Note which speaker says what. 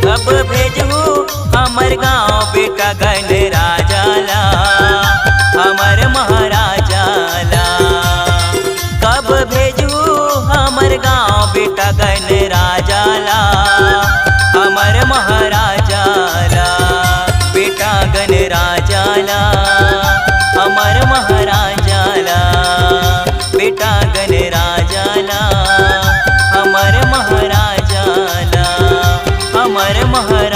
Speaker 1: कब भेजू हमर गाँव बेटा गण राजाला, हमर महाराजाला। कब भेजू हमर गाँव बेटा गण राजाला, हमर महाराजाला। बेटा गण राजाला, हमर महाराजाला। बेटा गण राजाला, हमर महाराजाला, हमर महाराजाला।